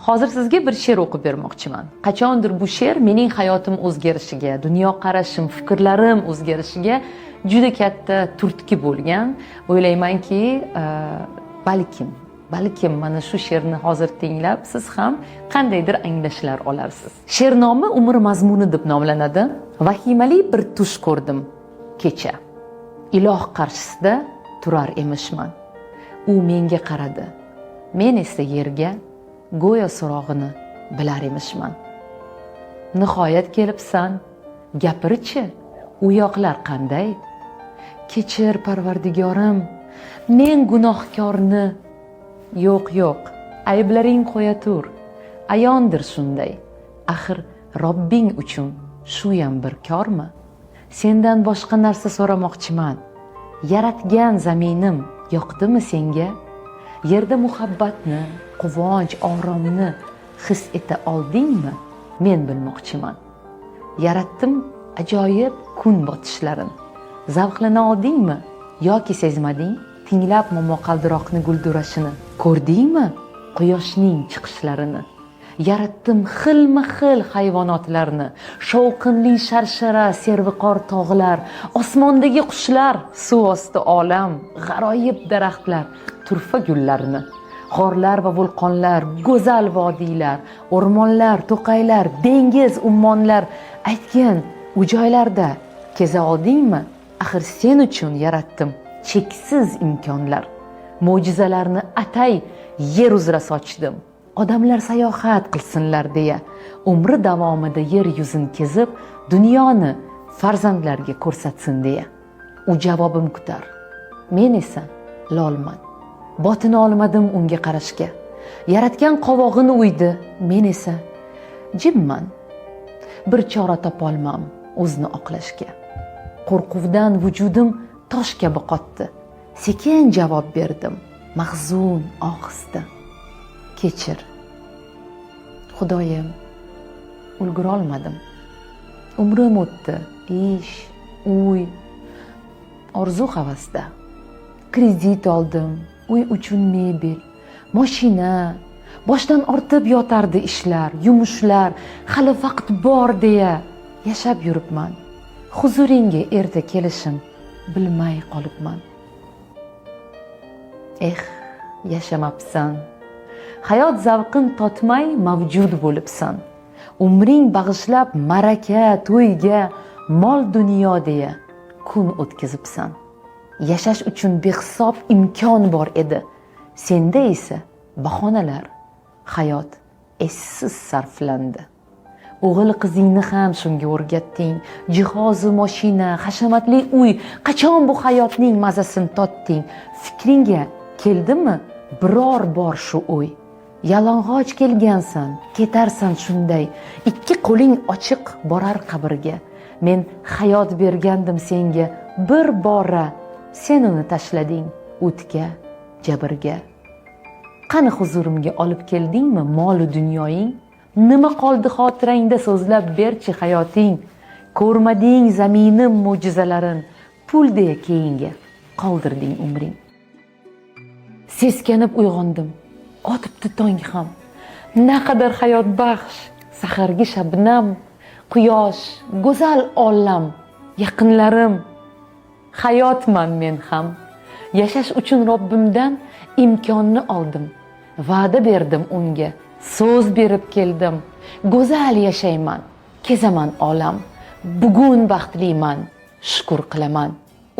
Hozir sizga bir she'r o'qib bermoqchiman. Qachondir bu she'r mening hayotim o'zgarishiga, dunyoqarashim, fikrlarim o'zgarishiga juda katta turtki bo'lgan. O'ylaymanki, balkim mana shu she'rni hozir tinglab siz ham qandaydir anglashlar olarsiz. She'r nomi Umr mazmuni deb nomlanadi. Vahimali bir tush ko'rdim kecha. Iloh qarshisida turar emishman. U menga qaradi. Men esa yerga go'yo so'rog'ini bilar emishman. Nihoyat kelibsan, gapirchi, u yoqlar qanday? Kechir Parvardigorim, men gunohkorni. Yo'q, ayblaring qo'ya tur. Ayondir shunday. Axir Robbing uchun shu ham bir kormi? Sendan boshqa narsa so'ramoqchiman. Yaratgan zaminim yoqdimi senga? Yerda muhabbatni, quvonch, oromni his eta oldingmi? Men bilmoqchiman. Yaratdim ajoyib kun botishlarin. Zavqlana oldingmi yoki sezmading? Tinglab momaqaldiroqni guldurashini ko'rdingmi? Quyoshning chiqishlarini. Yaratdim xilma-xil hayvonotlarni, shovqinli sharshara, serviqor tog'lar, osmondagi qushlar, suv osti olam, g'aroyib daraxtlar, turfa gullarini, g'orlar va vulqonlar, go'zal vodiylar, o'rmonlar, to'qaylar, dengiz, ummonlar, aytgan u joylarda keza oldingmi? Axir sen uchun yaratdim cheksiz imkonlar. Mo'jizalarni atay yer uzra sochdim. Odamlar sayohat qilsinlar deya, umri davomida yer yuzini kezib, dunyoni farzandlarga ko'rsatsin deya. U javobim kutar. Men esa lolman. Botin olmadim unga qarashga. Yaratgan qovog'ini uydi, men esa jimman. Bir chora topolmam o'zni oqlashga. Qo'rquvdan vujudim tosh kabi qotdi. Sekin javob berdim, mahzun ohista. Kechir. Xudoyim, ulgura olmadim. Umrim o'tdi, ish, uy, orzu havasda. Kredit oldim, uy uchun mebel, mashina, boshdan ortib yotardi ishlar, yumushlar, hali vaqt bor deya yashab yuribman. Huzuringga erta kelishim bilmay qolibman. Yashamabsan. Hayot zavqin totmay mavjud bo'libsan. Umring bag'ishlab maraka, to'yga, mol dunyo deya kun o'tkazibsan. Yashash uchun behisob imkon bor edi. Senda esa bahonalar, hayot essiz sarflandi. O'g'il qizingni ham shunga o'rgatding. Jihozu mashina, hashamatli uy, qachon bu hayotning mazasini totding? Fikringga keldimi biror bor shu o'y? Yalang'och kelgansan, ketarsan shunday. Ikki qo'ling ochiq borar qabrga. Men hayot bergandim senga bir bora. Sen uni tashlading o'tga, jabrga. Qani huzurimga olib keldingmi mol dunyoying? Nima qoldi xotirangda so'zlab berchi hayoting? Ko'rmading zaminim mo'jizalarin, pul deya keyinga qoldirding umring. Seskanib uyg'ondim, otibdi tong ham. Naqadar hayot baxsh, sahargi shabnam, quyosh, go'zal olam, yaqinlarim. Hayotman men ham. Yashash uchun Robbimdan imkonni oldim. Va'da berdim unga, so'z berib keldim. Go'zal yashayman, kezaman olam. Bugun baxtliman, shukr qilaman.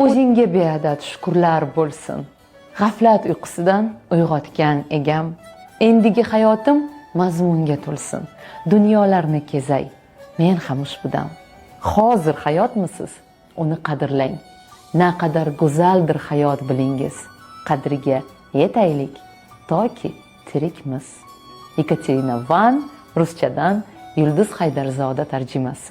O'zingga beadad shukrlar bo'lsin. G'aflat uyqusidan uyg'otgan egam. Endigi hayotim mazmunga to'lsin. Dunyolarni kezay, men ham ushbudan. Hozir hayotmisiz? Uni qadrlang. Naqadar go'zaldir hayot bilingiz. Qadriga yetaylik toki tirikmiz. Ekaterina Van, ruschadan Yulduz Haydarzoda tarjimasi.